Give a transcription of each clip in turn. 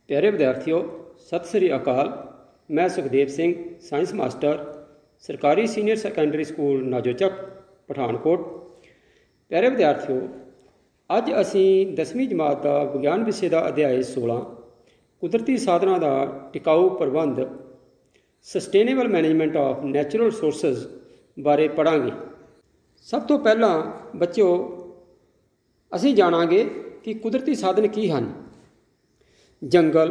प्यारे विद्यार्थियों, सत श्री अकाल। मैं सुखदेव सिंह, साइंस मास्टर, सरकारी सीनियर सैकेंडरी स्कूल नाजोचक, पठानकोट। प्यारे विद्यार्थियों, अज असी 10वीं जमात का विज्ञान विषय का अध्याय 16 कुदरती साधनों का टिकाऊ प्रबंध sustainable management of natural resources बारे पढ़ांगे। सब तो पहला बच्चों असी जाणांगे कि कुदरती साधन की हैं। जंगल,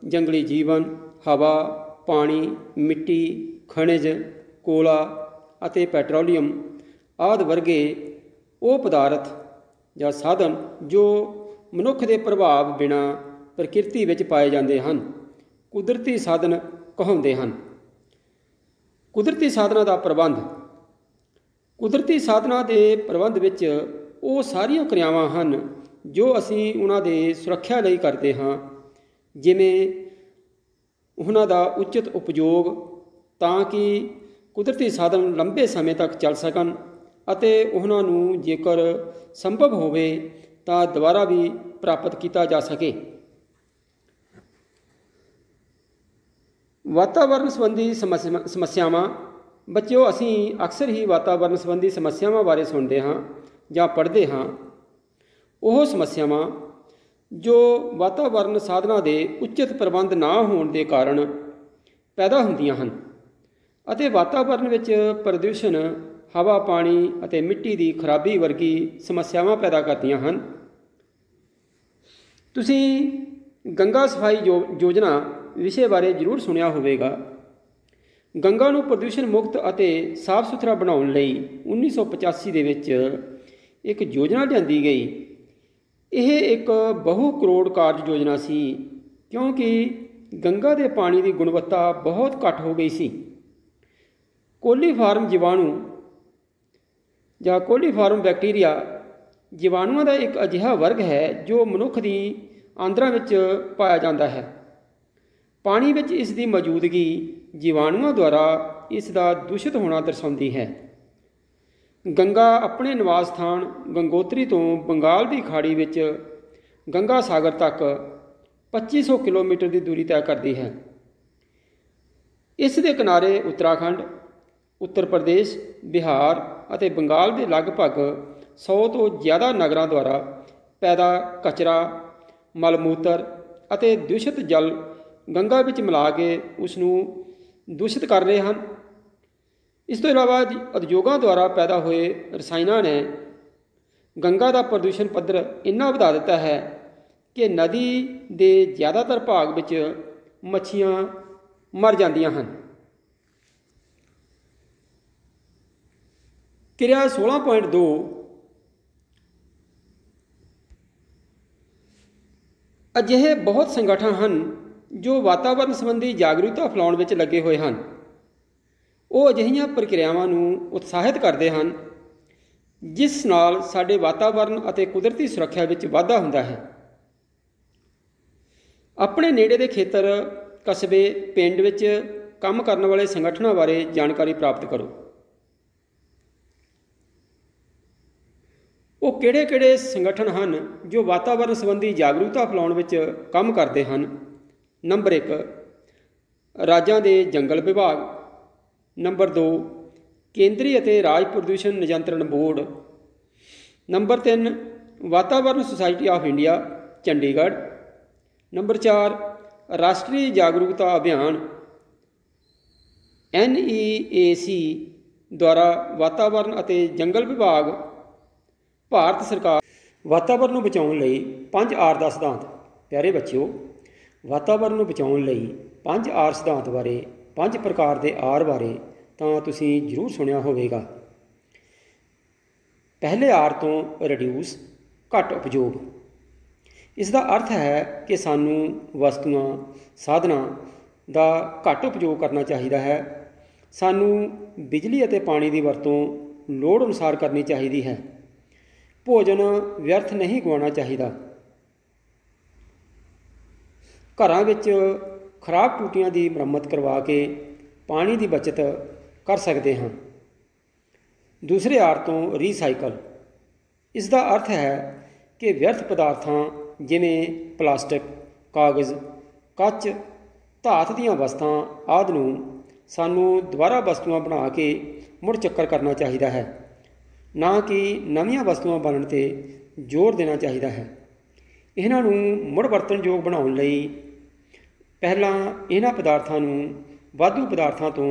जंगली जीवन, हवा, पानी, मिट्टी, खनिज, कोला ਅਤੇ ਪੈਟਰੋਲੀਅਮ आदि वर्गे ਉਹ ਪਦਾਰਥ ਜਾਂ ਸਾਧਨ ਜੋ ਮਨੁੱਖ ਦੇ ਪ੍ਰਭਾਵ ਬਿਨਾਂ ਪ੍ਰਕਿਰਤੀ ਵਿੱਚ ਪਾਏ ਜਾਂਦੇ ਹਨ, ਕੁਦਰਤੀ ਸਾਧਨ ਕਹਾਉਂਦੇ ਹਨ। ਕੁਦਰਤੀ ਸਾਧਨਾਂ ਦਾ ਪ੍ਰਬੰਧ। ਕੁਦਰਤੀ ਸਾਧਨਾਂ ਦੇ ਪ੍ਰਬੰਧ ਵਿੱਚ ਉਹ ਸਾਰੀਆਂ ਕਿਰਿਆਵਾਂ ਹਨ ਜੋ ਅਸੀਂ ਉਹਨਾਂ ਦੇ ਸੁਰੱਖਿਆ ਲਈ ਕਰਦੇ ਹਾਂ, ਜਿਵੇਂ ਉਹਨਾਂ ਦਾ ਉਚਿਤ ਉਪਯੋਗ ਤਾਂ ਕਿ ਕੁਦਰਤੀ ਸਾਧਨ ਲੰਬੇ ਸਮੇਂ ਤੱਕ ਚੱਲ ਸਕਣ ਅਤੇ ਉਹਨਾਂ ਨੂੰ ਜੇਕਰ ਸੰਭਵ ਹੋਵੇ ਤਾਂ ਦੁਬਾਰਾ ਵੀ ਪ੍ਰਾਪਤ ਕੀਤਾ ਜਾ ਸਕੇ। ਵਾਤਾਵਰਣ ਸੰਬੰਧੀ ਸਮੱਸਿਆਵਾਂ। ਬੱਚਿਓ, ਅਸੀਂ ਅਕਸਰ ਹੀ ਵਾਤਾਵਰਣ ਸੰਬੰਧੀ ਸਮੱਸਿਆਵਾਂ ਬਾਰੇ ਸੁਣਦੇ ਹਾਂ ਜਾਂ ਪੜ੍ਹਦੇ ਹਾਂ। ਉਹ ਸਮੱਸਿਆਵਾਂ ਜੋ ਵਾਤਾਵਰਣ ਸਾਧਨਾਂ ਦੇ ਉਚਿਤ ਪ੍ਰਬੰਧ ਨਾ ਹੋਣ ਦੇ ਕਾਰਨ ਪੈਦਾ ਹੁੰਦੀਆਂ ਹਨ ਅਤੇ ਵਾਤਾਵਰਣ ਵਿੱਚ ਪ੍ਰਦੂਸ਼ਣ, ਹਵਾ, ਪਾਣੀ ਅਤੇ ਮਿੱਟੀ ਦੀ ਖਰਾਬੀ ਵਰਗੀ ਸਮੱਸਿਆਵਾਂ ਪੈਦਾ ਕਰਦੀਆਂ ਹਨ। ਤੁਸੀਂ ਗੰਗਾ ਸਫਾਈ ਯੋਜਨਾ ਵਿਸ਼ੇ ਬਾਰੇ ਜ਼ਰੂਰ ਸੁਣਿਆ ਹੋਵੇਗਾ। ਗੰਗਾ ਨੂੰ ਪ੍ਰਦੂਸ਼ਣ ਮੁਕਤ ਅਤੇ ਸਾਫ ਸੁਥਰਾ ਬਣਾਉਣ ਲਈ 1985 ਦੇ ਵਿੱਚ ਇੱਕ ਯੋਜਨਾ ਲਿਆਂਦੀ ਗਈ। ਇਹ ਇੱਕ ਬਹੁ ਕਰੋੜ ਕਾਰਜ ਯੋਜਨਾ ਸੀ, ਕਿਉਂਕਿ ਗੰਗਾ ਦੇ ਪਾਣੀ ਦੀ ਗੁਣਵੱਤਾ ਬਹੁਤ ਘੱਟ ਹੋ ਗਈ ਸੀ। ਕੋਲੀਫਾਰਮ ਜੀਵਾਣੂ ਜਾਂ ਕੋਲੀਫਾਰਮ ਬੈਕਟੀਰੀਆ ਜੀਵਾਣੂਆਂ ਦਾ ਇੱਕ ਅਜਿਹਾ ਵਰਗ ਹੈ ਜੋ ਮਨੁੱਖ ਦੀ ਆਂਦਰਾਂ ਵਿੱਚ ਪਾਇਆ ਜਾਂਦਾ ਹੈ। ਪਾਣੀ ਵਿੱਚ ਇਸ ਦੀ ਮੌਜੂਦਗੀ ਜੀਵਾਣੂਆਂ ਦੁਆਰਾ ਇਸ ਦਾ ਦੂਸ਼ਿਤ ਹੋਣਾ ਦਰਸਾਉਂਦੀ ਹੈ। ਗੰਗਾ ਆਪਣੇ ਨਿਵਾਸ ਸਥਾਨ ਗੰਗੋਤਰੀ ਤੋਂ ਬੰਗਾਲ ਦੀ ਖਾੜੀ ਵਿੱਚ ਗੰਗਾ ਸਾਗਰ ਤੱਕ 2500 ਕਿਲੋਮੀਟਰ ਦੀ ਦੂਰੀ ਤੈਅ ਕਰਦੀ ਹੈ। ਇਸ ਦੇ ਕਿਨਾਰੇ ਉੱਤਰਾਖੰਡ, ਉੱਤਰ ਪ੍ਰਦੇਸ਼, ਬਿਹਾਰ ਅਤੇ ਬੰਗਾਲ ਦੇ ਲਗਭਗ 100 ਤੋਂ ਜ਼ਿਆਦਾ ਨਗਰਾਂ ਦੁਆਰਾ ਪੈਦਾ ਕਚਰਾ, ਮਲ ਮੂਤਰ ਅਤੇ ਦੂਸ਼ਿਤ ਜਲ ਗੰਗਾ ਵਿੱਚ ਮਿਲਾ ਕੇ ਉਸ ਨੂੰ ਦੂਸ਼ਿਤ ਕਰ ਰਹੇ ਹਨ। ਇਸ ਤੋਂ ਇਲਾਵਾ ਉਦਯੋਗਾਂ ਦੁਆਰਾ ਪੈਦਾ ਹੋਏ ਰਸਾਇਣਾਂ ਨੇ ਗੰਗਾ ਦਾ ਪ੍ਰਦੂਸ਼ਣ ਪੱਧਰ ਇੰਨਾ ਵਧਾ ਦਿੱਤਾ ਹੈ ਕਿ ਨਦੀ ਦੇ ਜ਼ਿਆਦਾਤਰ ਭਾਗ ਵਿੱਚ ਮੱਛੀਆਂ ਮਰ ਜਾਂਦੀਆਂ ਹਨ। ਕਿਰਿਆ 16.2 ਅਜਿਹੇ ਬਹੁਤ ਸੰਗਠਨ ਹਨ ਜੋ ਵਾਤਾਵਰਣ ਸੰਬੰਧੀ ਜਾਗਰੂਕਤਾ ਫੈਲਾਉਣ ਵਿੱਚ ਲੱਗੇ ਹੋਏ ਹਨ। ਉਹ ਅਜਿਹੀਆਂ ਪ੍ਰਕਿਰਿਆਵਾਂ ਨੂੰ ਉਤਸ਼ਾਹਿਤ ਕਰਦੇ ਹਨ ਜਿਸ ਨਾਲ ਸਾਡੇ ਵਾਤਾਵਰਣ ਅਤੇ ਕੁਦਰਤੀ ਸੁਰੱਖਿਆ ਵਿੱਚ ਵਾਧਾ ਹੁੰਦਾ ਹੈ। ਆਪਣੇ ਨੇੜੇ ਦੇ ਖੇਤਰ, ਕਸਬੇ, ਪਿੰਡ ਵਿੱਚ ਕੰਮ ਕਰਨ ਵਾਲੇ ਸੰਗਠਨਾਂ ਬਾਰੇ ਜਾਣਕਾਰੀ ਪ੍ਰਾਪਤ ਕਰੋ। ਉਹ ਕਿਹੜੇ-ਕਿਹੜੇ ਸੰਗਠਨ ਹਨ ਜੋ ਵਾਤਾਵਰਣ ਸੰਬੰਧੀ ਜਾਗਰੂਕਤਾ ਫੈਲਾਉਣ ਵਿੱਚ ਕੰਮ ਕਰਦੇ ਹਨ? ਨੰਬਰ 1, ਰਾਜਾਂ ਦੇ ਜੰਗਲ ਵਿਭਾਗ। ਨੰਬਰ 2, ਕੇਂਦਰੀ ਅਤੇ ਰਾਜ ਪ੍ਰਦੂਸ਼ਣ ਨਿਯੰਤਰਣ ਬੋਰਡ। ਨੰਬਰ 3, ਵਾਤਾਵਰਣ society of India, Chandigarh. Number 4, ਰਾਸ਼ਟਰੀ ਜਾਗਰੂਕਤਾ ਅਭਿਆਨ NEAC ਦੁਆਰਾ ਵਾਤਾਵਰਣ ਅਤੇ ਜੰਗਲ ਵਿਭਾਗ, ਭਾਰਤ ਸਰਕਾਰ। ਵਾਤਾਵਰਣ ਨੂੰ ਬਚਾਉਣ ਲਈ 5R ਦਾ ਸਿਧਾਂਤ। ਪਿਆਰੇ ਬੱਚਿਓ, ਵਾਤਾਵਰਣ ਨੂੰ ਬਚਾਉਣ ਲਈ 5R ਸਿਧਾਂਤ ਬਾਰੇ, 5 ਪ੍ਰਕਾਰ ਦੇ R ਬਾਰੇ ਤਾਂ ਤੁਸੀਂ ਜ਼ਰੂਰ ਸੁਣਿਆ ਹੋਵੇਗਾ। ਪਹਿਲੇ R ਤੋਂ ਰਿਡਿਊਸ, ਘੱਟ ਉਪਯੋਗ। ਇਸ ਦਾ ਅਰਥ ਹੈ ਕਿ ਸਾਨੂੰ ਵਸਤੂਆਂ, ਸਾਧਨਾਂ ਦਾ ਘੱਟ ਉਪਯੋਗ ਕਰਨਾ ਚਾਹੀਦਾ ਹੈ। ਸਾਨੂੰ ਬਿਜਲੀ ਅਤੇ ਪਾਣੀ ਦੀ ਵਰਤੋਂ ਲੋੜ ਅਨੁਸਾਰ ਕਰਨੀ ਚਾਹੀਦੀ ਹੈ। ਭੋਜਨ ਵਿਅਰਥ ਨਹੀਂ ਗਵਾਉਣਾ ਚਾਹੀਦਾ। ਘਰਾਂ ਵਿੱਚ ਖਰਾਬ ਟੂਟੀਆਂ ਦੀ ਮੁਰੰਮਤ ਕਰਵਾ ਕੇ ਪਾਣੀ ਦੀ ਬਚਤ ਕਰ ਸਕਦੇ ਹਾਂ। ਦੂਸਰੇ R ਤੋਂ ਰੀਸਾਈਕਲ। ਇਸ ਦਾ ਅਰਥ ਹੈ ਕਿ ਵਿਅਰਥ ਪਦਾਰਥਾਂ ਜਿਵੇਂ ਪਲਾਸਟਿਕ, ਕਾਗਜ਼, ਕੱਚ, ਧਾਤ ਦੀਆਂ ਵਸਤਾਂ ਆਦਿ ਨੂੰ ਸਾਨੂੰ ਦੁਬਾਰਾ ਵਸਤੂਆਂ ਬਣਾ ਕੇ ਮੁੜ ਚੱਕਰ ਕਰਨਾ ਚਾਹੀਦਾ ਹੈ, ਨਾ ਕਿ ਨਵੀਆਂ ਵਸਤੂਆਂ ਬਣਨ 'ਤੇ ਜ਼ੋਰ ਦੇਣਾ ਚਾਹੀਦਾ ਹੈ। ਇਹਨਾਂ ਨੂੰ ਮੁੜ ਵਰਤਣਯੋਗ ਬਣਾਉਣ ਲਈ ਪਹਿਲਾਂ ਇਹਨਾਂ ਪਦਾਰਥਾਂ ਨੂੰ ਵਾਧੂ ਪਦਾਰਥਾਂ ਤੋਂ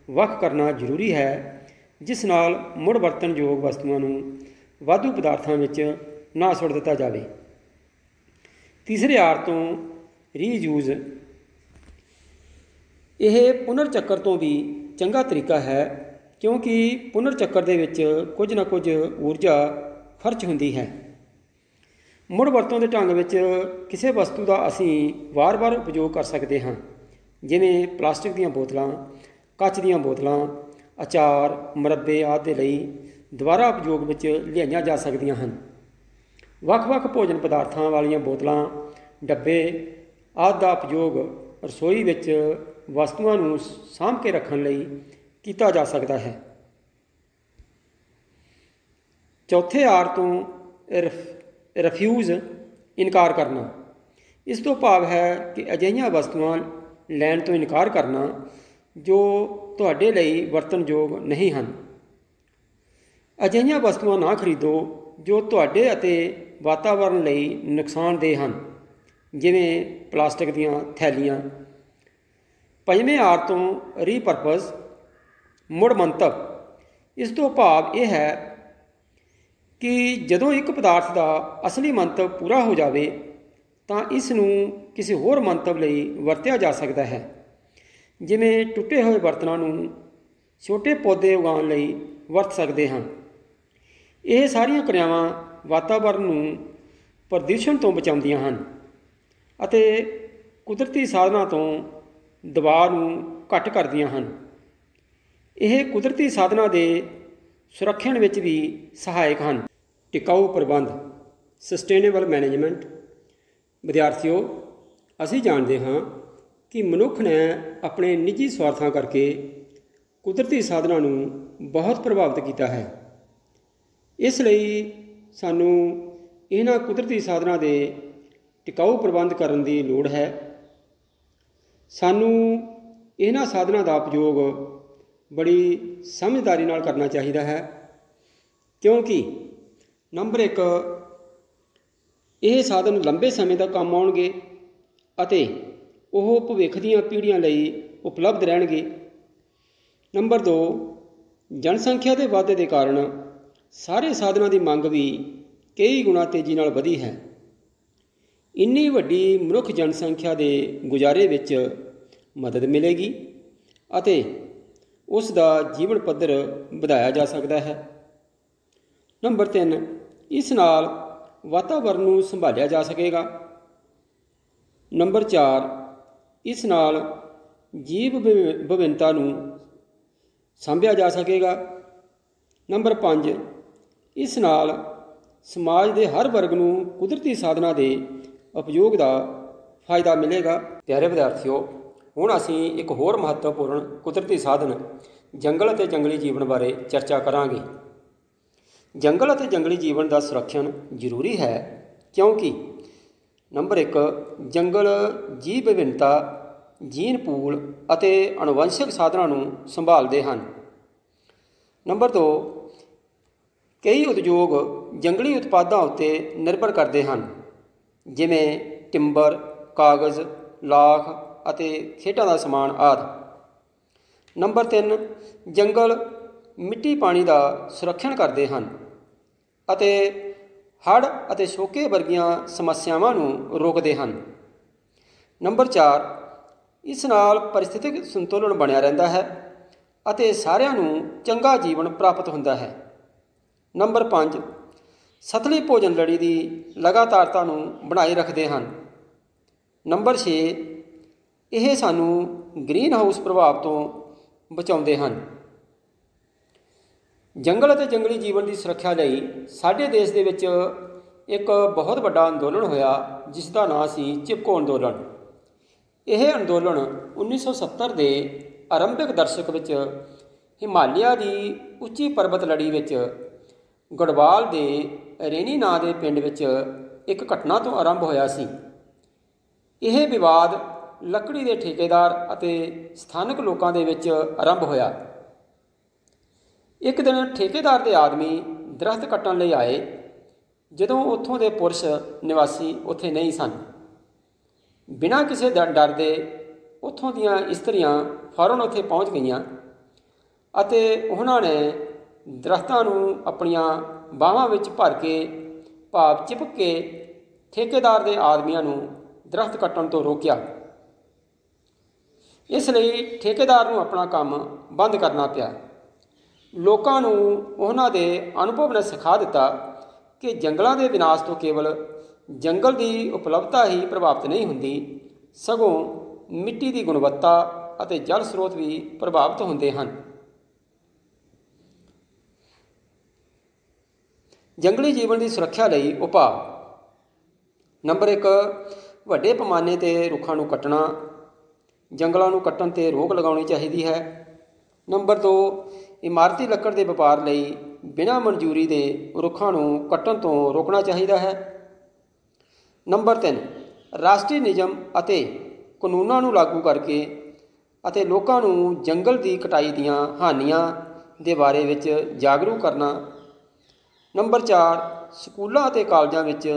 ਵੱਖ ਕਰਨਾ ਜ਼ਰੂਰੀ ਹੈ, ਜਿਸ ਨਾਲ ਮੁੜ ਵਰਤਣਯੋਗ ਵਸਤੂਆਂ ਨੂੰ ਵਾਧੂ ਪਦਾਰਥਾਂ ਵਿੱਚ ਨਾ ਸੁੱਟ ਦਿੱਤਾ ਜਾਵੇ। ਤੀਸਰੇ ਆਰ ਤੋਂ ਰੀਯੂਜ਼। ਇਹ ਪੁਨਰ ਚੱਕਰ ਤੋਂ ਵੀ ਚੰਗਾ ਤਰੀਕਾ ਹੈ, ਕਿਉਂਕਿ ਪੁਨਰ ਚੱਕਰ ਦੇ ਵਿੱਚ ਕੁਝ ਨਾ ਕੁਝ ਊਰਜਾ ਖਰਚ ਹੁੰਦੀ ਹੈ। ਮੁੜ ਵਰਤੋਂ ਦੇ ਢੰਗ ਵਿੱਚ ਕਿਸੇ ਵਸਤੂ ਦਾ ਅਸੀਂ ਵਾਰ-ਵਾਰ ਉਪਯੋਗ ਕਰ ਸਕਦੇ ਹਾਂ, ਜਿਵੇਂ ਪਲਾਸਟਿਕ ਦੀਆਂ ਬੋਤਲਾਂ, ਕੱਚ ਦੀਆਂ ਬੋਤਲਾਂ, ਅਚਾਰ, ਮੁਰੱਬੇ ਆਦਿ ਦੇ ਲਈ ਦੁਬਾਰਾ ਉਪਯੋਗ ਵਿੱਚ ਲਿਆਈਆਂ ਜਾ ਸਕਦੀਆਂ ਹਨ। ਵੱਖ-ਵੱਖ ਭੋਜਨ ਪਦਾਰਥਾਂ ਵਾਲੀਆਂ ਬੋਤਲਾਂ, ਡੱਬੇ ਆਦਿ ਦਾ ਉਪਯੋਗ ਰਸੋਈ ਵਿੱਚ ਵਸਤੂਆਂ ਨੂੰ ਸਾਂਭ ਕੇ ਰੱਖਣ ਲਈ ਕੀਤਾ ਜਾ ਸਕਦਾ ਹੈ। ਚੌਥੇ ਆਰ ਤੋਂ ਰਿਫਿਊਜ਼, ਇਨਕਾਰ ਕਰਨਾ। ਇਸ ਤੋਂ ਭਾਵ ਹੈ ਕਿ ਅਜਿਹੀਆਂ ਵਸਤੂਆਂ ਲੈਣ ਤੋਂ ਇਨਕਾਰ ਕਰਨਾ ਜੋ ਤੁਹਾਡੇ ਲਈ ਵਰਤਣਯੋਗ ਨਹੀਂ ਹਨ। ਅਜਿਹੀਆਂ ਵਸਤੂਆਂ ਨਾ ਖਰੀਦੋ ਜੋ ਤੁਹਾਡੇ ਅਤੇ ਵਾਤਾਵਰਣ ਲਈ ਨੁਕਸਾਨਦੇਹ ਹਨ, ਜਿਵੇਂ ਪਲਾਸਟਿਕ ਦੀਆਂ ਥੈਲੀਆਂ। ਪੰਜਵੇਂ ਆਰ ਤੋਂ ਰੀਪਰਪਸ, ਮੁੜ ਮੰਤਵ। ਇਸ ਤੋਂ ਭਾਵ ਇਹ ਹੈ ਕਿ ਜਦੋਂ ਇੱਕ ਪਦਾਰਥ ਦਾ ਅਸਲੀ ਮੰਤਵ ਪੂਰਾ ਹੋ ਜਾਵੇ ਤਾਂ ਇਸ ਨੂੰ ਕਿਸੇ ਹੋਰ ਮੰਤਵ ਲਈ ਵਰਤਿਆ ਜਾ ਸਕਦਾ ਹੈ, ਜਿਵੇਂ ਟੁੱਟੇ ਹੋਏ ਬਰਤਨਾਂ ਨੂੰ ਛੋਟੇ ਪੌਦੇ ਉਗਾਉਣ ਲਈ ਵਰਤ ਸਕਦੇ ਹਾਂ। ਇਹ ਸਾਰੀਆਂ ਕਿਰਿਆਵਾਂ ਵਾਤਾਵਰਣ ਨੂੰ ਪ੍ਰਦੂਸ਼ਣ ਤੋਂ ਬਚਾਉਂਦੀਆਂ ਹਨ ਅਤੇ ਕੁਦਰਤੀ ਸਾਧਨਾਂ ਤੋਂ ਦਬਾਅ ਨੂੰ ਘੱਟ ਕਰਦੀਆਂ ਹਨ। ਇਹ ਕੁਦਰਤੀ ਸਾਧਨਾਂ ਦੇ ਸੁਰੱਖਿਅਣ ਵਿੱਚ ਵੀ ਸਹਾਇਕ ਹਨ। ਟਿਕਾਊ ਪ੍ਰਬੰਧ, ਸਸਟੇਨੇਬਲ ਮੈਨੇਜਮੈਂਟ। ਵਿਦਿਆਰਥੀਓ, ਅਸੀਂ ਜਾਣਦੇ ਹਾਂ ਕਿ ਮਨੁੱਖ ਨੇ ਆਪਣੇ ਨਿੱਜੀ ਸਵਾਰਥਾਂ ਕਰਕੇ ਕੁਦਰਤੀ ਸਾਧਨਾਂ ਨੂੰ ਬਹੁਤ ਪ੍ਰਭਾਵਿਤ ਕੀਤਾ ਹੈ। ਇਸ ਲਈ ਸਾਨੂੰ ਇਹਨਾਂ ਕੁਦਰਤੀ ਸਾਧਨਾਂ ਦੇ ਟਿਕਾਊ ਪ੍ਰਬੰਧ ਕਰਨ ਦੀ ਲੋੜ ਹੈ। ਸਾਨੂੰ ਇਹਨਾਂ ਸਾਧਨਾਂ ਦਾ ਉਪਯੋਗ ਬੜੀ ਸਮਝਦਾਰੀ ਨਾਲ ਕਰਨਾ ਚਾਹੀਦਾ ਹੈ, ਕਿਉਂਕਿ ਨੰਬਰ 1, ਇਹ ਸਾਧਨ ਲੰਬੇ ਸਮੇਂ ਤੱਕ ਕੰਮ ਆਉਣਗੇ ਅਤੇ ਉਹ ਭਵਿੱਖ ਦੀਆਂ ਪੀੜ੍ਹੀਆਂ ਲਈ ਉਪਲਬਧ ਰਹਿਣਗੇ। ਨੰਬਰ 2, ਜਨਸੰਖਿਆ ਦੇ ਵਾਧੇ ਦੇ ਕਾਰਨ ਸਾਰੇ ਸਾਧਨਾਂ ਦੀ ਮੰਗ ਵੀ ਕਈ ਗੁਣਾ ਤੇਜ਼ੀ ਨਾਲ ਵਧੀ ਹੈ। ਇੰਨੀ ਵੱਡੀ ਮਨੁੱਖ ਜਨਸੰਖਿਆ ਦੇ ਗੁਜ਼ਾਰੇ ਵਿੱਚ ਮਦਦ ਮਿਲੇਗੀ ਅਤੇ ਉਸ ਦਾ ਜੀਵਨ ਪੱਧਰ ਵਧਾਇਆ ਜਾ ਸਕਦਾ ਹੈ। ਨੰਬਰ 3, ਇਸ ਨਾਲ ਵਾਤਾਵਰਣ ਨੂੰ ਸੰਭਾਲਿਆ ਜਾ ਸਕੇਗਾ। ਨੰਬਰ 4, ਇਸ ਨਾਲ ਜੀਵ ਵਿਭਿੰਨਤਾ ਨੂੰ ਸਾਂਭਿਆ ਜਾ ਸਕੇਗਾ। ਨੰਬਰ 5, ਇਸ ਨਾਲ ਸਮਾਜ ਦੇ ਹਰ ਵਰਗ ਨੂੰ ਕੁਦਰਤੀ ਸਾਧਨਾਂ ਦੇ ਉਪਯੋਗ ਦਾ ਫਾਇਦਾ ਮਿਲੇਗਾ। ਪਿਆਰੇ ਵਿਦਿਆਰਥੀਓ, ਹੁਣ ਅਸੀਂ ਇੱਕ ਹੋਰ ਮਹੱਤਵਪੂਰਨ ਕੁਦਰਤੀ ਸਾਧਨ ਜੰਗਲ ਅਤੇ ਜੰਗਲੀ ਜੀਵਨ ਬਾਰੇ ਚਰਚਾ ਕਰਾਂਗੇ। ਜੰਗਲ ਅਤੇ ਜੰਗਲੀ ਜੀਵਨ ਦਾ ਸੰਰਖਣ ਜ਼ਰੂਰੀ ਹੈ, ਕਿਉਂਕਿ ਨੰਬਰ 1, ਜੰਗਲ ਜੀਵ ਵਿਭਿੰਨਤਾ, ਜੀਨ ਪੂਲ ਅਤੇ ਅਣੁਵੰਸ਼ਿਕ ਸਾਧਨਾਂ ਨੂੰ ਸੰਭਾਲਦੇ ਹਨ। ਨੰਬਰ 2, ਕਈ ਉਦਯੋਗ ਜੰਗਲੀ ਉਤਪਾਦਾਂ ਉੱਤੇ ਨਿਰਭਰ ਕਰਦੇ ਹਨ, ਜਿਵੇਂ ਟਿੰਬਰ, ਕਾਗਜ਼, ਲਾਖ ਅਤੇ ਖੇਡਾਂ ਦਾ ਸਮਾਨ ਆਦਿ। ਨੰਬਰ 3, ਜੰਗਲ ਮਿੱਟੀ ਪਾਣੀ ਦਾ ਸੰਰਖਣ ਕਰਦੇ ਹਨ ਅਤੇ ਹੜ੍ਹ ਅਤੇ ਸੋਕੇ ਵਰਗੀਆਂ ਸਮੱਸਿਆਵਾਂ ਨੂੰ ਰੋਕਦੇ ਹਨ। ਨੰਬਰ 4, ਇਸ ਨਾਲ ਪਰਿਸਥਿਤਿਕ ਸੰਤੁਲਨ ਬਣਿਆ ਰਹਿੰਦਾ ਹੈ ਅਤੇ ਸਾਰਿਆਂ ਨੂੰ ਚੰਗਾ ਜੀਵਨ ਪ੍ਰਾਪਤ ਹੁੰਦਾ ਹੈ। ਨੰਬਰ 5, ਸਤਲੀ ਭੋਜਨ ਲੜੀ ਦੀ ਲਗਾਤਾਰਤਾ ਨੂੰ ਬਣਾਈ ਰੱਖਦੇ ਹਨ। ਨੰਬਰ 6, ਇਹ ਸਾਨੂੰ ਗ੍ਰੀਨ ਹਾਊਸ ਪ੍ਰਭਾਵ ਤੋਂ ਬਚਾਉਂਦੇ ਹਨ। ਜੰਗਲ ਅਤੇ ਜੰਗਲੀ ਜੀਵਨ ਦੀ ਸੁਰੱਖਿਆ ਲਈ ਸਾਡੇ ਦੇਸ਼ ਦੇ ਵਿੱਚ ਇੱਕ ਬਹੁਤ ਵੱਡਾ ਅੰਦੋਲਨ ਹੋਇਆ, ਜਿਸ ਦਾ ਨਾਂ ਸੀ ਚਿਪਕੋ ਅੰਦੋਲਨ। ਇਹ ਅੰਦੋਲਨ 1970 ਦੇ ਆਰੰਭਿਕ ਦਰਸ਼ਕ ਵਿੱਚ ਹਿਮਾਲਿਆ ਦੀ ਉੱਚੀ ਪਰਬਤ ਲੜੀ ਵਿੱਚ ਗੜਵਾਲ ਦੇ ਰੇਨੀ ਨਾਂ ਦੇ ਪਿੰਡ ਵਿੱਚ ਇੱਕ ਘਟਨਾ ਤੋਂ ਆਰੰਭ ਹੋਇਆ ਸੀ। ਇਹ ਵਿਵਾਦ ਲੱਕੜੀ ਦੇ ਠੇਕੇਦਾਰ ਅਤੇ ਸਥਾਨਕ ਲੋਕਾਂ ਦੇ ਵਿੱਚ ਆਰੰਭ ਹੋਇਆ। ਇੱਕ ਦਿਨ ਠੇਕੇਦਾਰ ਦੇ ਆਦਮੀ ਦਰਖਤ ਕੱਟਣ ਲਈ ਆਏ। ਜਦੋਂ ਉੱਥੋਂ ਦੇ ਪੁਰਸ਼ ਨਿਵਾਸੀ ਉੱਥੇ ਨਹੀਂ ਸਨ, ਬਿਨਾਂ ਕਿਸੇ ਡਰ ਦੇ ਉੱਥੋਂ ਦੀਆਂ ਇਸਤਰੀਆਂ ਫੌਰਨ ਉੱਥੇ ਪਹੁੰਚ ਗਈਆਂ ਅਤੇ ਉਹਨਾਂ ਨੇ ਦਰਖਤਾਂ ਨੂੰ ਆਪਣੀਆਂ ਬਾਹਾਂ ਵਿੱਚ ਭਰ ਕੇ ਭਾਵ ਚਿਪਕ ਕੇ ਠੇਕੇਦਾਰ ਦੇ ਆਦਮੀਆਂ ਨੂੰ ਦਰਖਤ ਕੱਟਣ ਤੋਂ ਰੋਕਿਆ। ਇਸ ਲਈ ਠੇਕੇਦਾਰ ਨੂੰ ਆਪਣਾ ਕੰਮ ਬੰਦ ਕਰਨਾ ਪਿਆ। ਲੋਕਾਂ ਨੂੰ ਉਹਨਾਂ ਦੇ ਅਨੁਭਵ ਨੇ ਸਿਖਾ ਦਿੱਤਾ ਕਿ ਜੰਗਲਾਂ ਦੇ ਵਿਨਾਸ਼ ਤੋਂ ਕੇਵਲ ਜੰਗਲ ਦੀ ਉਪਲਬਧਤਾ ਹੀ ਪ੍ਰਭਾਵਿਤ ਨਹੀਂ ਹੁੰਦੀ, ਸਗੋਂ ਮਿੱਟੀ ਦੀ ਗੁਣਵੱਤਾ ਅਤੇ ਜਲ ਸਰੋਤ ਵੀ ਪ੍ਰਭਾਵਿਤ ਹੁੰਦੇ ਹਨ। ਜੰਗਲੀ ਜੀਵਨ ਦੀ ਸੁਰੱਖਿਆ ਲਈ ਉਪਾਅ। ਨੰਬਰ 1, ਵੱਡੇ ਪੈਮਾਨੇ 'ਤੇ ਰੁੱਖਾਂ ਨੂੰ ਕੱਟਣਾ। ਜੰਗਲਾਂ ਨੂੰ ਕੱਟਣ 'ਤੇ ਰੋਕ ਲਗਾਉਣੀ ਚਾਹੀਦੀ ਹੈ। ਨੰਬਰ 2, ਇਮਾਰਤੀ ਲੱਕੜ ਦੇ ਵਪਾਰ ਲਈ ਬਿਨਾਂ ਮਨਜ਼ੂਰੀ ਦੇ ਰੁੱਖਾਂ ਨੂੰ ਕੱਟਣ ਤੋਂ ਰੋਕਣਾ ਚਾਹੀਦਾ ਹੈ। ਨੰਬਰ 3, ਰਾਸ਼ਟਰੀ ਨਿਯਮ ਅਤੇ ਕਾਨੂੰਨਾਂ ਨੂੰ ਲਾਗੂ ਕਰਕੇ ਅਤੇ ਲੋਕਾਂ ਨੂੰ ਜੰਗਲ ਦੀ ਕਟਾਈ ਦੀਆਂ ਹਾਨੀਆਂ ਦੇ ਬਾਰੇ ਵਿੱਚ ਜਾਗਰੂਕ ਕਰਨਾ। ਨੰਬਰ 4, ਸਕੂਲਾਂ ਅਤੇ ਕਾਲਜਾਂ ਵਿੱਚ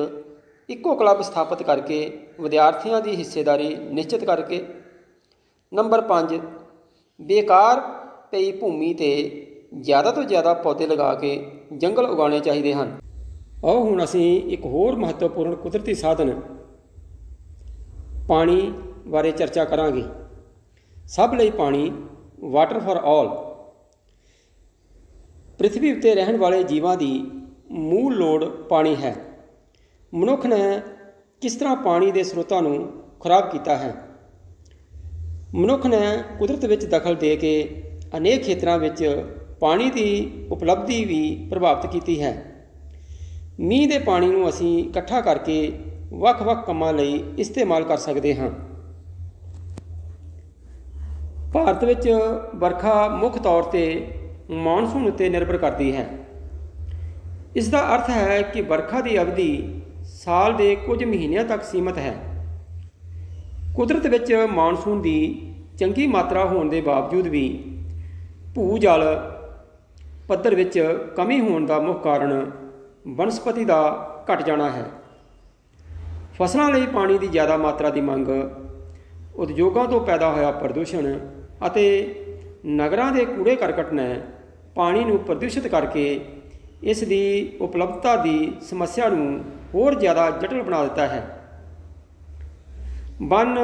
ਇੱਕੋ ਕਲੱਬ ਸਥਾਪਿਤ ਕਰਕੇ ਵਿਦਿਆਰਥੀਆਂ ਦੀ ਹਿੱਸੇਦਾਰੀ ਨਿਸ਼ਚਿਤ ਕਰਕੇ। ਨੰਬਰ 5, ਬੇਕਾਰ ਪਈ ਭੂਮੀ 'ਤੇ ਜ਼ਿਆਦਾ ਤੋਂ ਜ਼ਿਆਦਾ ਪੌਦੇ ਲਗਾ ਕੇ ਜੰਗਲ ਉਗਾਉਣੇ ਚਾਹੀਦੇ ਹਨ। ਆਓ ਹੁਣ ਅਸੀਂ ਇੱਕ ਹੋਰ ਮਹੱਤਵਪੂਰਨ ਕੁਦਰਤੀ ਸਾਧਨ ਪਾਣੀ ਬਾਰੇ ਚਰਚਾ ਕਰਾਂਗੇ। ਸਭ ਲਈ ਪਾਣੀ, ਵਾਟਰ ਫਾਰ ਆਲ। ਪ੍ਰਿਥਵੀ ਉੱਤੇ ਰਹਿਣ ਵਾਲੇ ਜੀਵਾਂ ਦੀ ਮੂਲ ਲੋੜ ਪਾਣੀ ਹੈ। ਮਨੁੱਖ ਨੇ ਕਿਸ ਤਰ੍ਹਾਂ ਪਾਣੀ ਦੇ ਸਰੋਤਾਂ ਨੂੰ ਖਰਾਬ ਕੀਤਾ ਹੈ? ਮਨੁੱਖ ਨੇ ਕੁਦਰਤ ਵਿੱਚ ਦਖਲ ਦੇ ਕੇ ਅਨੇਕ ਖੇਤਰਾਂ ਵਿੱਚ ਪਾਣੀ ਦੀ ਉਪਲਬਧੀ ਵੀ ਪ੍ਰਭਾਵਿਤ ਕੀਤੀ ਹੈ। ਮੀਂਹ ਦੇ ਪਾਣੀ ਨੂੰ ਅਸੀਂ ਇਕੱਠਾ ਕਰਕੇ ਵੱਖ-ਵੱਖ ਕੰਮਾਂ ਲਈ ਇਸਤੇਮਾਲ ਕਰ ਸਕਦੇ ਹਾਂ। ਭਾਰਤ ਵਿੱਚ ਵਰਖਾ ਮੁੱਖ ਤੌਰ 'ਤੇ ਮਾਨਸੂਨ ਉੱਤੇ ਨਿਰਭਰ ਕਰਦੀ ਹੈ। ਇਸ ਦਾ ਅਰਥ ਹੈ ਕਿ ਵਰਖਾ ਦੀ ਅਵਧੀ ਸਾਲ ਦੇ ਕੁਝ ਮਹੀਨਿਆਂ ਤੱਕ ਸੀਮਤ ਹੈ। ਕੁਦਰਤ ਵਿੱਚ ਮਾਨਸੂਨ ਦੀ ਚੰਗੀ ਮਾਤਰਾ ਹੋਣ ਦੇ ਬਾਵਜੂਦ ਵੀ ਭੂ-ਜਲ ਪੱਧਰ ਵਿੱਚ ਕਮੀ ਹੋਣ ਦਾ ਮੁੱਖ ਕਾਰਨ ਬਨਸਪਤੀ ਦਾ ਘਟ ਜਾਣਾ ਹੈ। ਫਸਲਾਂ ਲਈ ਪਾਣੀ ਦੀ ਜ਼ਿਆਦਾ ਮਾਤਰਾ ਦੀ ਮੰਗ, ਉਦਯੋਗਾਂ ਤੋਂ ਪੈਦਾ ਹੋਇਆ ਪ੍ਰਦੂਸ਼ਣ ਅਤੇ ਨਗਰਾਂ ਦੇ ਕੂੜੇ ਕਰਕਟ ਨੇ ਪਾਣੀ ਨੂੰ ਪ੍ਰਦੂਸ਼ਿਤ ਕਰਕੇ ਇਸ ਦੀ ਉਪਲਬਧਤਾ ਦੀ ਸਮੱਸਿਆ ਨੂੰ ਹੋਰ ਜ਼ਿਆਦਾ ਜਟਿਲ ਬਣਾ ਦਿੱਤਾ ਹੈ। ਬੰਨ,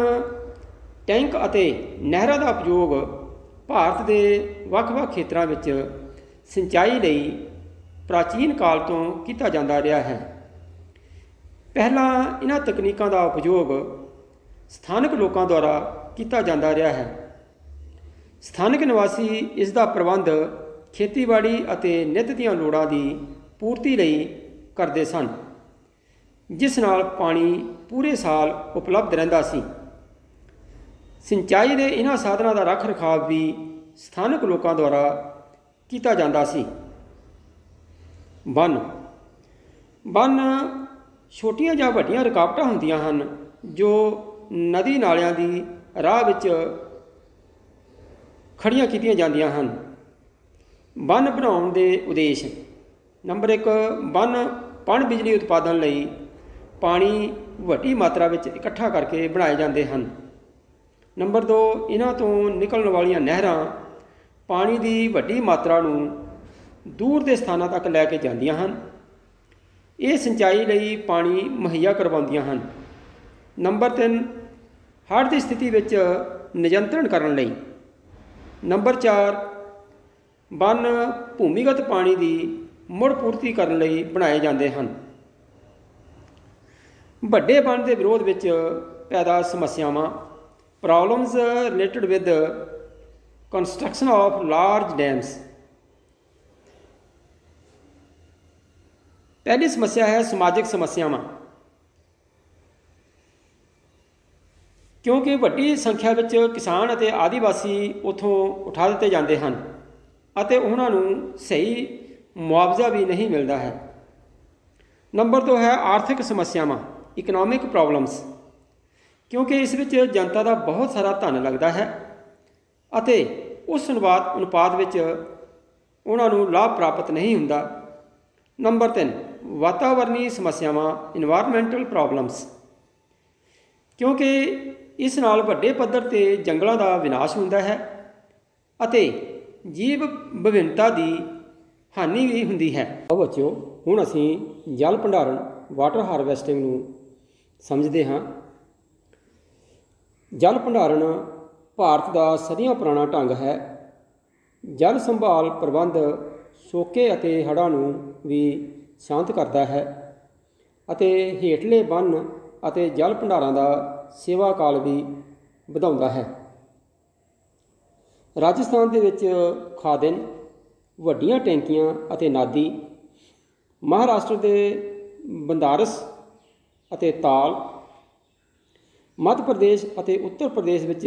ਟੈਂਕ ਅਤੇ ਨਹਿਰਾਂ ਦਾ ਉਪਯੋਗ ਭਾਰਤ ਦੇ ਵੱਖ-ਵੱਖ ਖੇਤਰਾਂ ਵਿੱਚ ਸਿੰਚਾਈ ਲਈ ਪ੍ਰਾਚੀਨ ਕਾਲ ਤੋਂ ਕੀਤਾ ਜਾਂਦਾ ਰਿਹਾ ਹੈ। ਪਹਿਲਾਂ ਇਹਨਾਂ ਤਕਨੀਕਾਂ ਦਾ ਉਪਯੋਗ ਸਥਾਨਕ ਲੋਕਾਂ ਦੁਆਰਾ ਕੀਤਾ ਜਾਂਦਾ ਰਿਹਾ ਹੈ। ਸਥਾਨਕ ਨਿਵਾਸੀ ਇਸ ਦਾ ਪ੍ਰਬੰਧ ਖੇਤੀਬਾੜੀ ਅਤੇ ਨਿੱਤ ਦੀਆਂ ਲੋੜਾਂ ਦੀ ਪੂਰਤੀ ਲਈ ਕਰਦੇ ਸਨ, ਜਿਸ ਨਾਲ ਪਾਣੀ ਪੂਰੇ ਸਾਲ ਉਪਲਬਧ ਰਹਿੰਦਾ ਸੀ। ਸਿੰਚਾਈ ਦੇ ਇਹਨਾਂ ਸਾਧਨਾਂ ਦਾ ਰੱਖ ਰਖਾਵ ਵੀ ਸਥਾਨਕ ਲੋਕਾਂ ਦੁਆਰਾ ਕੀਤਾ ਜਾਂਦਾ ਸੀ। ਬੰਨ ਛੋਟੀਆਂ ਜਾਂ ਵੱਡੀਆਂ ਰੁਕਾਵਟਾਂ ਹੁੰਦੀਆਂ ਹਨ ਜੋ ਨਦੀ ਨਾਲਿਆਂ ਦੀ ਰਾਹ ਵਿੱਚ ਖੜੀਆਂ ਕੀਤੀਆਂ ਜਾਂਦੀਆਂ ਹਨ। ਬੰਨ ਬਣਾਉਣ ਦੇ ਉਦੇਸ਼। ਨੰਬਰ 1, ਬੰਨ ਪਣ ਬਿਜਲੀ ਉਤਪਾਦਨ ਲਈ ਪਾਣੀ ਵੱਡੀ ਮਾਤਰਾ ਵਿੱਚ ਇਕੱਠਾ ਕਰਕੇ ਬਣਾਏ ਜਾਂਦੇ ਹਨ। ਨੰਬਰ 2, ਇਹਨਾਂ ਤੋਂ ਨਿਕਲਣ ਵਾਲੀਆਂ ਨਹਿਰਾਂ ਪਾਣੀ ਦੀ ਵੱਡੀ ਮਾਤਰਾ ਨੂੰ ਦੂਰ ਦੇ ਸਥਾਨਾਂ ਤੱਕ ਲੈ ਕੇ ਜਾਂਦੀਆਂ ਹਨ। ਇਹ ਸਿੰਚਾਈ ਲਈ ਪਾਣੀ ਮੁਹੱਈਆ ਕਰਵਾਉਂਦੀਆਂ ਹਨ। ਨੰਬਰ 3, ਹੜ੍ਹ ਦੀ ਸਥਿਤੀ ਵਿੱਚ ਨਿਯੰਤਰਣ ਕਰਨ ਲਈ। ਨੰਬਰ 4, ਬੰਨ ਭੂਮੀਗਤ ਪਾਣੀ ਦੀ ਮੁੜ ਪੂਰਤੀ ਕਰਨ ਲਈ ਬਣਾਏ ਜਾਂਦੇ ਹਨ। ਵੱਡੇ ਬੰਨ ਦੇ ਵਿਰੋਧ ਵਿੱਚ ਪੈਦਾ ਸਮੱਸਿਆਵਾਂ। Problems related with construction of large dams. ਪਹਿਲੀ ਸਮੱਸਿਆ ਹੈ ਸਮਾਜਿਕ ਸਮੱਸਿਆਵਾਂ। ਕਿਉਂਕਿ ਵੱਡੀ ਸੰਖਿਆ ਵਿੱਚ ਕਿਸਾਨ ਅਤੇ ਆਦੀਵਾਸੀ ਉੱਥੋਂ ਉਠਾ ਦਿੱਤੇ ਜਾਂਦੇ ਹਨ ਅਤੇ ਉਹਨਾਂ ਨੂੰ ਸਹੀ ਮੁਆਵਜ਼ਾ ਵੀ ਨਹੀਂ ਮਿਲਦਾ ਹੈ। ਨੰਬਰ 2 ਹੈ ਆਰਥਿਕ ਸਮੱਸਿਆਵਾਂ, ਇਕਨੋਮਿਕ ਪ੍ਰੋਬਲਮਸ। क्योंकि इस विच जनता का बहुत सारा धन लगता है अते उस अनुपात विच उन्होंने लाभ प्राप्त नहीं हुंदा। नंबर 3, वातावरणीय समस्यावां इन्वायरमेंटल प्रॉब्लम्स, क्योंकि इस नाल वड्डे पद्धर ते जंगलों का विनाश हुंदा है अते जीव विभिन्नता की हानि भी हुंदी है। बच्चों, हुण असीं जल भंडारण वाटर हारवैसटिंग नूं समझते हाँ। जल भंडारण भारत का सदियों पुराना ढंग है। जल संभाल प्रबंध सोके अते हड़ां नूं भी शांत करता है अते हेठले बन अते जल भंडारां दा सेवा काल भी वधाउंदा है। राजस्थान दे विच खादिन, वड्डियां टैंकियां अते नादी, महाराष्ट्र के बंदारस अते ताल, मध्य प्रदेश अते उत्तर प्रदेश विच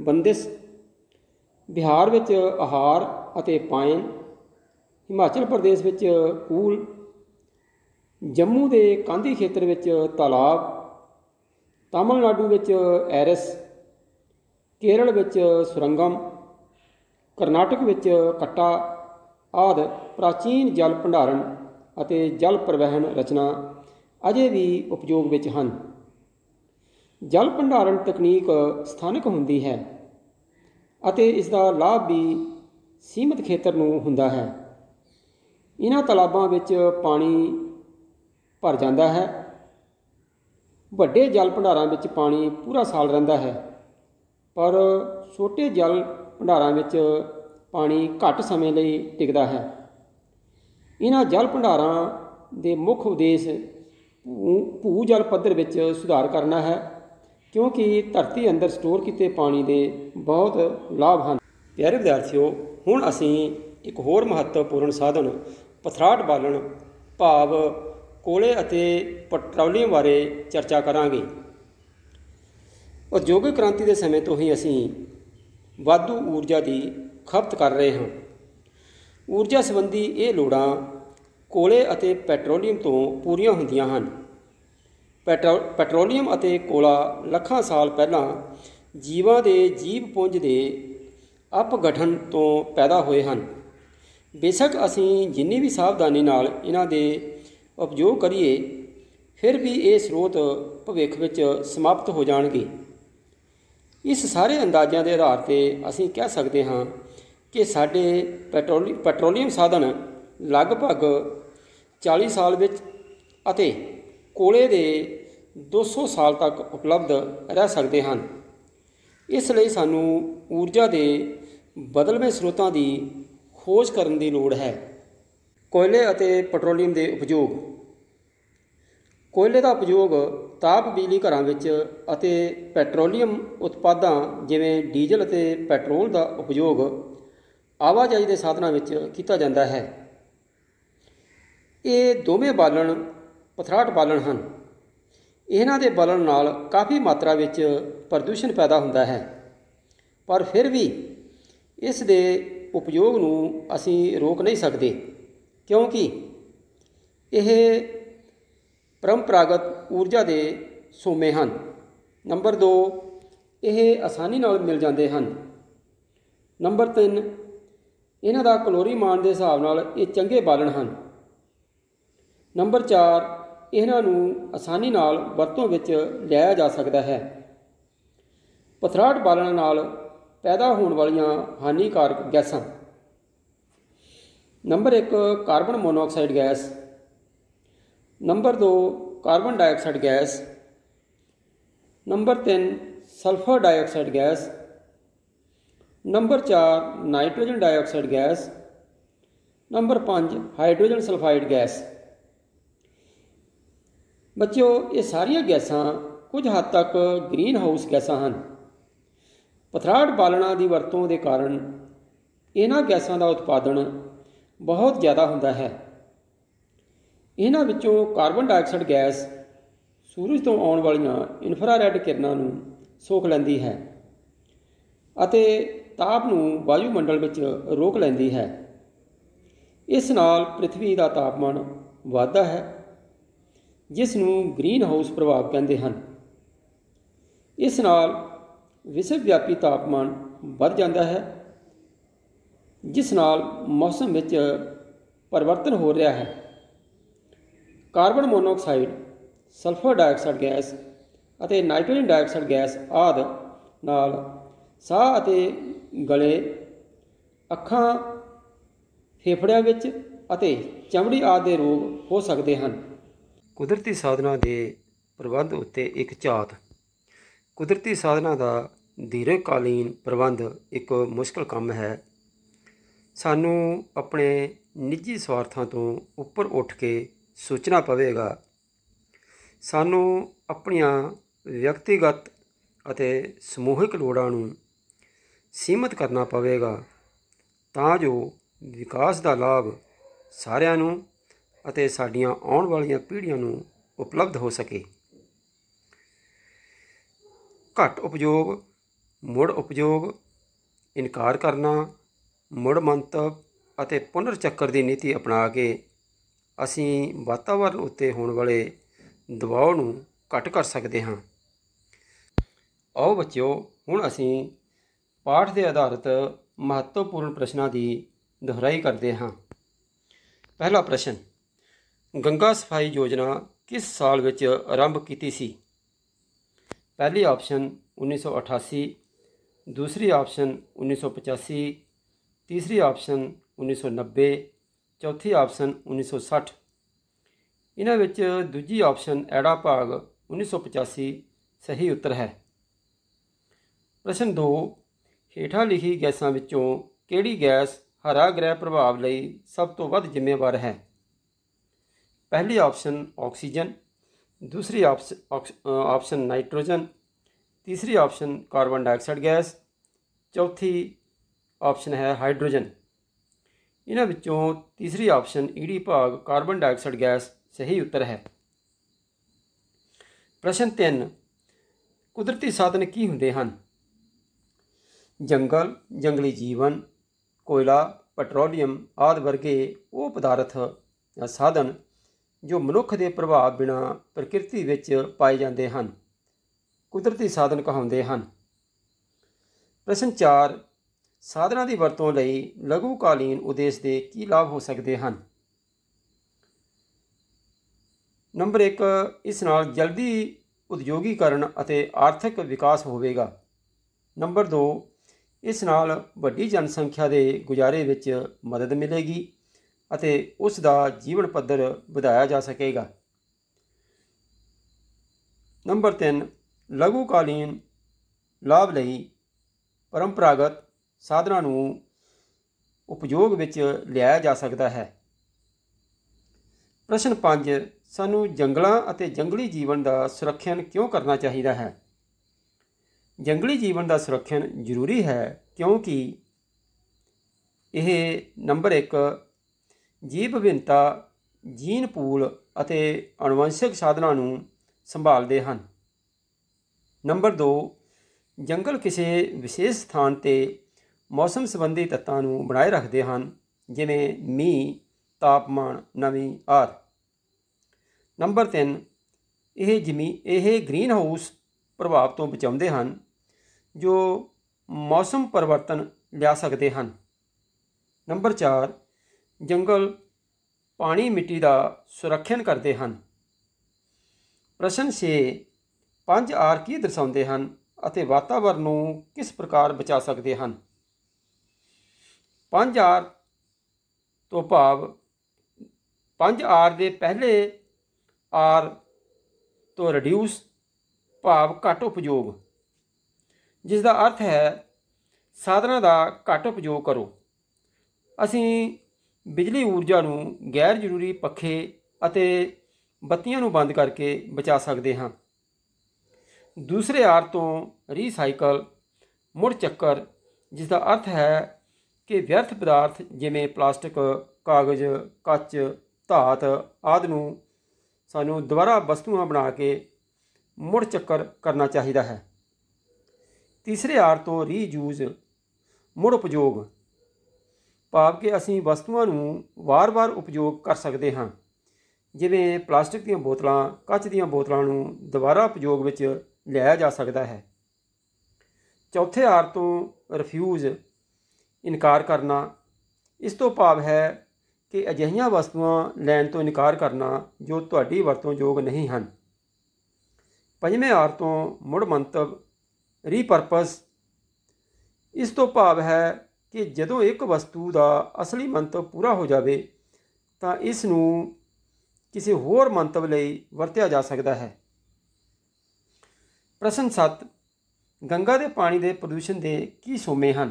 बंदिश, बिहार विच आहार अते पायन, हिमाचल प्रदेश विच कूल, जम्मू के कांधी खेत्र विच तालाब, तमिलनाडु विच एरस, केरल विच सुरंगम, करनाटक विच कट्टा आदि प्राचीन जल भंडारण अते जल परिवहन रचना अजे भी उपयोग विच हन। जल भंडारण तकनीक स्थानक हुंदी है अते इसका लाभ भी सीमित खेत्र नूं हुंदा है। इन्हां तालाबां विच पानी भर जाता है। वड्डे जल भंडारां विच पानी पूरा साल रहिंदा है, पर छोटे जल भंडारां विच पानी घट समय लई टिकदा है। इन्हां जल भंडारां दे मुख उद्देश भू जल पद्धर विच सुधार करना है, क्योंकि धरती अंदर स्टोर किए पानी के बहुत लाभ हैं। प्यारे विद्यार्थियों, हुण असीं एक होर महत्वपूर्ण साधन पथराट बालन भाव कोले अते पैट्रोलीयम बारे चर्चा करांगे। उद्योगिक क्रांति के समय तो ही असीं वाधू ऊर्जा की खपत कर रहे हैं। ऊर्जा संबंधी ये लोड़ां कोले अते पैट्रोलीयम तो पूरीआं हुंदियां हन। पैट्रोलीयम अते कोला ਲੱਖਾਂ साल पहलां जीवां दे जीव पुंज के अपगठन तो पैदा होए हैं। बेशक असीं जिन्नी भी सावधानी नाल इन्हां दे उपयोग करिए, फिर भी ये स्रोत भविख विच समाप्त हो जाणगे। इस सारे अंदाज़िਆਂ के आधार पर असीं कह सकते हाँ कि साडे पैट्रोलीयम साधन लगभग 40 साल विच अते कोले दे 200 साल तक उपलब्ध रह सकते हैं। इसलिए सानू ऊर्जा के बदलवें स्रोतों की खोज करने की लोड़ है। कोयले अते पैट्रोलीयम के उपयोग। कोयले का उपयोग ताप बिजली घरां विच अते पैट्रोलीयम उत्पादां जिवें डीजल अते पैट्रोल का उपयोग आवाजाही के साधनों विच कीता जाता है। ये दोवें बालन पथराट बालन हैं। इन्हां दे बलन नाल काफ़ी मात्रा विच प्रदूषण पैदा हुंदा है, पर फिर भी इस दे उपयोग नूं असीं रोक नहीं सकते, क्योंकि यह परंपरागत ऊर्जा के सोमे हैं। नंबर 2, यह आसानी नाल मिल जाते हैं। नंबर 3, इन्हां दा कैलोरी मान के हिसाब नाल ये चंगे बालन हैं। नंबर 4, इन्हां नूं आसानी नाल वरतों विच लिया जा सकता है। पथराट बालन नाल पैदा होने वालियां हानिकारक गैसां। Number 1, carbon monoxide gas. Number 2, carbon dioxide gas. Number 3, sulphur dioxide gas. Number 4, nitrogen dioxide gas. Number 5, hydrogen sulphide gas. बच्चों, ये सारिया गैसां कुछ हद तक ग्रीन हाउस गैसां हैं। पथराट बालणा की वरतों के कारण इन्हां गैसां का उत्पादन बहुत ज़्यादा होता है। इन्हां विचों कार्बन डाइऑक्साइड गैस सूरज तो आने वाली इन्फ्रारैड किरणों नूं सोख लैंदी है अते ताप नूं वायुमंडल विच रोक लैंदी है। इस नाल पृथ्वी का तापमान वधदा है, जिस नूं ग्रीन हाउस प्रभाव कहते हैं। ਇਸ ਨਾਲ ਵਿਸ਼ਵ ਵਿਆਪੀ ਤਾਪਮਾਨ ਵੱਧ ਜਾਂਦਾ ਹੈ, ਜਿਸ ਨਾਲ ਮੌਸਮ ਵਿੱਚ ਪਰਿਵਰਤਨ ਹੋ ਰਿਹਾ ਹੈ। Carbon monoxide, sulphur dioxide gas ਅਤੇ ਨਾਈਟ੍ਰੋਜਨ ਡਾਈਆਕਸਾਈਡ ਗੈਸ ਆਦਿ ਨਾਲ ਸਾਹ ਅਤੇ ਗਲੇ, ਅੱਖਾਂ, ਫੇਫੜਿਆਂ ਵਿੱਚ ਅਤੇ ਚਮੜੀ ਆਦਿ ਦੇ ਰੋਗ ਹੋ ਸਕਦੇ ਹਨ। ਕੁਦਰਤੀ ਸਾਧਨਾਂ ਦੇ ਪ੍ਰਬੰਧ ਉੱਤੇ ਇੱਕ ਝਾਤ। ਕੁਦਰਤੀ ਸਾਧਨਾਂ ਦਾ ਦੀਰਘਕਾਲੀਨ ਪ੍ਰਬੰਧ ਇੱਕ ਮੁਸ਼ਕਲ ਕੰਮ ਹੈ। ਸਾਨੂੰ ਆਪਣੇ ਨਿੱਜੀ ਸਵਾਰਥਾਂ ਤੋਂ ਉੱਪਰ ਉੱਠ ਕੇ ਸੋਚਣਾ ਪਵੇਗਾ। ਸਾਨੂੰ ਆਪਣੀਆਂ ਵਿਅਕਤੀਗਤ ਅਤੇ ਸਮੂਹਿਕ ਲੋੜਾਂ ਨੂੰ ਸੀਮਤ ਕਰਨਾ ਪਵੇਗਾ ਤਾਂ ਜੋ ਵਿਕਾਸ ਦਾ ਲਾਭ ਸਾਰਿਆਂ ਨੂੰ ਅਤੇ ਸਾਡੀਆਂ ਆਉਣ ਵਾਲੀਆਂ ਪੀੜ੍ਹੀਆਂ ਨੂੰ ਉਪਲਬਧ ਹੋ ਸਕੇ। ਘੱਟ ਉਪਯੋਗ, ਮੁੜ ਉਪਯੋਗ, ਇਨਕਾਰ ਕਰਨਾ, ਮੁੜ ਮੰਤਵ ਅਤੇ ਪੁਨਰ ਚੱਕਰ ਦੀ ਨੀਤੀ ਅਪਣਾ ਕੇ ਅਸੀਂ ਵਾਤਾਵਰਣ ਉੱਤੇ ਹੋਣ ਵਾਲੇ ਦਬਾਅ ਨੂੰ ਘੱਟ ਕਰ ਸਕਦੇ ਹਾਂ। ਆਓ ਬੱਚਿਓ, ਹੁਣ ਅਸੀਂ ਪਾਠ ਦੇ ਆਧਾਰਿਤ ਮਹੱਤਵਪੂਰਨ ਪ੍ਰਸ਼ਨਾਂ ਦੀ ਦੁਹਰਾਈ ਕਰਦੇ ਹਾਂ। ਪਹਿਲਾ ਪ੍ਰਸ਼ਨ, ਗੰਗਾ ਸਫਾਈ ਯੋਜਨਾ ਕਿਸ ਸਾਲ ਵਿੱਚ ਆਰੰਭ ਕੀਤੀ ਸੀ? ਪਹਿਲੀ ਆਪਸ਼ਨ 1988, ਦੂਸਰੀ ਆਪਸ਼ਨ 1985, ਤੀਸਰੀ ਆਪਸ਼ਨ 1990, ਚੌਥੀ ਆਪਸ਼ਨ 1960। ਇਹਨਾਂ ਵਿੱਚ ਦੂਜੀ ਆਪਸ਼ਨ ਐੜਾ ਭਾਗ 1985 ਸਹੀ ਉੱਤਰ ਹੈ। ਪ੍ਰਸ਼ਨ 2, ਹੇਠਾਂ ਲਿਖੀ ਗੈਸਾਂ ਵਿੱਚੋਂ ਕਿਹੜੀ ਗੈਸ ਹਰਾ ਗ੍ਰਹਿ ਪ੍ਰਭਾਵ ਲਈ ਸਭ ਤੋਂ ਵੱਧ ਜ਼ਿੰਮੇਵਾਰ ਹੈ? ਪਹਿਲੀ ਆਪਸ਼ਨ ਆਕਸੀਜਨ, दूसरी ऑप्शन नाइट्रोजन, तीसरी ऑप्शन कार्बन डाइऑक्साइड गैस, चौथी ऑप्शन है हाइड्रोजन। इन्हां विचों तीसरी ऑप्शन ईडी भाग कार्बन डाइऑक्साइड गैस सही उत्तर है। प्रश्न 3, कुदरती साधन की हुंदे हन? जंगल, जंगली जीवन, कोयला, ਪੈਟਰੋਲੀਅਮ आदि वर्गे वो पदार्थ साधन जो मनुख के प्रभाव बिना प्रकृति विच पाए जाते हैं कुदरती साधन कहाउंदे हन। प्रश्न 4, साधना की वरतों लई लघुकालीन उद्देश के की लाभ हो सकते हैं? नंबर 1, इस नाल जल्दी उद्योगीकरण अते आर्थिक विकास होवेगा। नंबर 2, इस नाल वड्डी जनसंख्या के गुजारे विच मदद मिलेगी ਅਤੇ ਉਸ ਦਾ ਜੀਵਨ ਪੱਧਰ ਵਧਾਇਆ ਜਾ ਸਕੇਗਾ। ਨੰਬਰ 3, ਲਘੂਕਾਲੀਨ ਲਾਭ ਲਈ ਪਰੰਪਰਾਗਤ ਸਾਧਨਾਂ ਨੂੰ ਉਪਯੋਗ ਵਿੱਚ ਲਿਆਇਆ ਜਾ ਸਕਦਾ ਹੈ। ਪ੍ਰਸ਼ਨ 5, ਸਾਨੂੰ ਜੰਗਲਾਂ ਅਤੇ ਜੰਗਲੀ ਜੀਵਨ ਦਾ ਸੁਰੱਖਿਅਨ ਕਿਉਂ ਕਰਨਾ ਚਾਹੀਦਾ ਹੈ? ਜੰਗਲੀ ਜੀਵਨ ਦਾ ਸੁਰੱਖਿਅਨ ਜ਼ਰੂਰੀ ਹੈ ਕਿਉਂਕਿ ਇਹ ਨੰਬਰ 1, ਜੀਵ ਵਿਭਿੰਨਤਾ, ਜੀਨ ਪੂਲ ਅਤੇ ਅਣਵੰਸ਼ਕ ਸਾਧਨਾਂ ਨੂੰ ਸੰਭਾਲਦੇ ਹਨ। ਨੰਬਰ 2, ਜੰਗਲ ਕਿਸੇ ਵਿਸ਼ੇਸ਼ ਸਥਾਨ 'ਤੇ ਮੌਸਮ ਸੰਬੰਧੀ ਤੱਤਾਂ ਨੂੰ ਬਣਾਏ ਰੱਖਦੇ ਹਨ ਜਿਵੇਂ ਮੀਂਹ, ਤਾਪਮਾਨ, ਨਮੀ ਆਦਿ। ਨੰਬਰ 3, ਇਹ ਗ੍ਰੀਨ ਹਾਊਸ ਪ੍ਰਭਾਵ ਤੋਂ ਬਚਾਉਂਦੇ ਹਨ ਜੋ ਮੌਸਮ ਪਰਿਵਰਤਨ ਲਿਆ ਸਕਦੇ ਹਨ। ਨੰਬਰ 4, जंगल पानी मिट्टी का सुरक्षण करते हैं। प्रश्न 6, 5 आर की दर्शाते हैं ਅਤੇ वातावरण ਨੂੰ किस प्रकार बचा सकते हैं? 5 आर तो भाव 5 आर के पहले आर तो रिड्यूस भाव घट उपयोग, जिसका अर्थ है साधना का घट उपयोग करो। असी बिजली ऊर्जा ਨੂੰ गैर ਜ਼ਰੂਰੀ ਪੱਖੇ ਅਤੇ ਬੱਤੀਆਂ ਨੂੰ ਬੰਦ ਕਰਕੇ ਬਚਾ ਸਕਦੇ ਹਾਂ। ਦੂਸਰੇ ਆਰ ਤੋਂ ਰੀਸਾਈਕਲ, ਮੁੜ ਚੱਕਰ, ਜਿਸ ਦਾ ਅਰਥ ਹੈ ਕਿ ਵਿਅਰਥ ਪਦਾਰਥ ਜਿਵੇਂ ਪਲਾਸਟਿਕ, ਕਾਗਜ਼, ਕੱਚ, ਧਾਤ ਆਦਿ ਨੂੰ ਸਾਨੂੰ ਦੁਬਾਰਾ ਵਸਤੂਆਂ ਬਣਾ ਕੇ ਮੁੜ ਚੱਕਰ ਕਰਨਾ ਚਾਹੀਦਾ ਹੈ। ਤੀਸਰੇ ਆਰ ਤੋਂ ਰੀਯੂਜ਼, ਮੁੜ ਉਪਯੋਗ, ਭਾਵ ਕਿ ਅਸੀਂ ਵਸਤੂਆਂ ਨੂੰ ਵਾਰ-ਵਾਰ ਉਪਯੋਗ ਕਰ ਸਕਦੇ ਹਾਂ ਜਿਵੇਂ ਪਲਾਸਟਿਕ ਦੀਆਂ ਬੋਤਲਾਂ, ਕੱਚ ਦੀਆਂ ਬੋਤਲਾਂ ਨੂੰ ਦੁਬਾਰਾ ਉਪਯੋਗ ਵਿੱਚ ਲਿਆਇਆ ਜਾ ਸਕਦਾ ਹੈ। चौथे आर तो रिफ्यूज़ इनकार करना। इस तो भाव है कि अजिहियां वस्तुआं लैण तो इनकार करना जो तुहाडी वरतों योग नहीं हैं। पंजवें आर तो मुड़ मंतव रीपरपस। इस तो भाव है कि जदों एक वस्तु का असली मंतव पूरा हो जाए तो इसनूं किसी होर मंतव लई वरत्या जा सकता है। प्रश्न 7, गंगा के पानी के प्रदूषण के की सोमे हैं?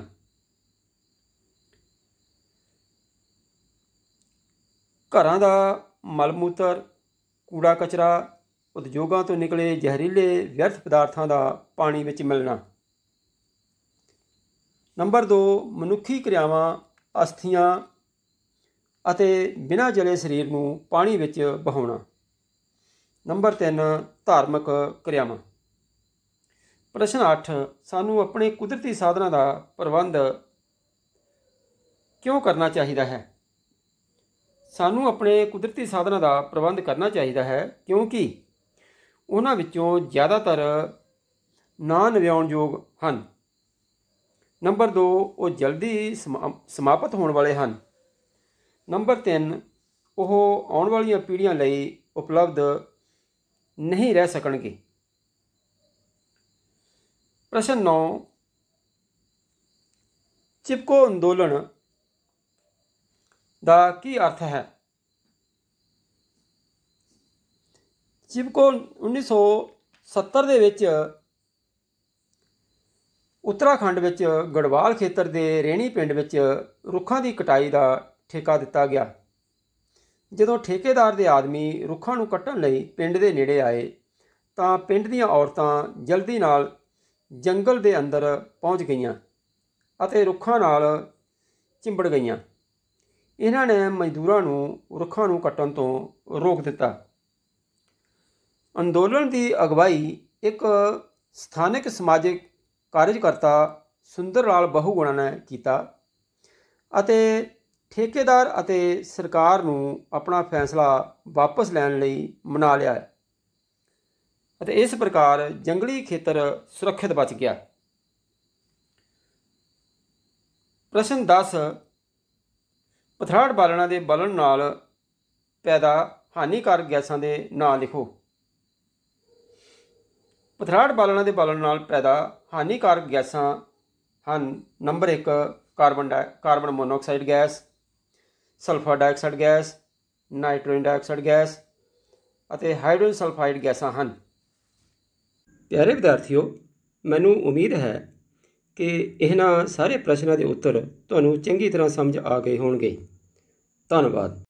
घरां दा मल मूत्र, कूड़ा कचरा, उद्योगों तो निकले जहरीले व्यर्थ पदार्थों का पानी विच मिलना। नंबर 2, मनुखी क्रियावां अस्थियां अते बिना जले शरीर नूं पानी विच बहाउणा। नंबर 3, धार्मिक क्रियावां। प्रश्न 8, सानू अपने कुदरती साधनों का प्रबंध क्यों करना चाहिए है? सानू अपने कुदरती साधनों का प्रबंध करना चाहिए है क्योंकि उन्हां विचों ज़्यादातर ना नव्याउणयोग हैं। नंबर 2, वो जल्दी समाप्त होने वाले हैं। नंबर 3, वो आने वाली पीढ़ियां लई उपलब्ध नहीं रह सकणगे। प्रश्न 9, चिपको अंदोलन का की अर्थ है? चिपको 1970 ਦੇ ਵਿੱਚ उत्तराखंड ਵਿੱਚ गढ़वाल ਖੇਤਰ ਦੇ ਰੇਣੀ ਪਿੰਡ ਵਿੱਚ ਰੁੱਖਾਂ ਦੀ ਕਟਾਈ ਦਾ ਠੇਕਾ ਦਿੱਤਾ ਗਿਆ। ਜਦੋਂ ਠੇਕੇਦਾਰ ਦੇ ਆਦਮੀ ਰੁੱਖਾਂ ਨੂੰ ਕੱਟਣ ਲਈ ਪਿੰਡ ਦੇ ਨੇੜੇ ਆਏ ਤਾਂ ਪਿੰਡ ਦੀਆਂ ਔਰਤਾਂ ਜਲਦੀ ਨਾਲ ਜੰਗਲ ਦੇ ਅੰਦਰ ਪਹੁੰਚ ਗਈਆਂ ਅਤੇ ਰੁੱਖਾਂ ਨਾਲ ਚਿੰਬੜ ਗਈਆਂ। ਇਹਨਾਂ ਨੇ ਮਜ਼ਦੂਰਾਂ ਨੂੰ ਰੁੱਖਾਂ ਨੂੰ ਕੱਟਣ ਤੋਂ ਰੋਕ ਦਿੱਤਾ। ਅੰਦੋਲਨ ਦੀ ਅਗਵਾਈ ਇੱਕ ਸਥਾਨਕ ਸਮਾਜਿਕ ਕਾਰਜਕਰਤਾ ਸੁੰਦਰ ਲਾਲ ਬਹੁਗੁਣਾ ਨੇ ਕੀਤਾ ਅਤੇ ਠੇਕੇਦਾਰ ਅਤੇ ਸਰਕਾਰ ਨੂੰ ਆਪਣਾ ਫੈਸਲਾ ਵਾਪਸ ਲੈਣ ਲਈ ਮਨਾ ਲਿਆ ਅਤੇ ਇਸ ਪ੍ਰਕਾਰ ਜੰਗਲੀ ਖੇਤਰ ਸੁਰੱਖਿਅਤ ਬਚ ਗਿਆ। प्रश्न 10, पथराड़ बालणा के बलन नाल पैदा हानिकारक गैसां के नाम लिखो। पथराड़ बालणा के बलन नाल पैदा हानिकारक गैसां हैं। Number 1, carbon monoxide gas, sulphur dioxide gas, nitrogen dioxide gas और हाइड्रोजन सल्फाइड गैसां हैं। प्यारे विद्यार्थियों, मैनूं उम्मीद है कि इन्हां सारे प्रश्नों के उत्तर तुहानूं चंगी तरह समझ आ गए होणगे। धन्नवाद।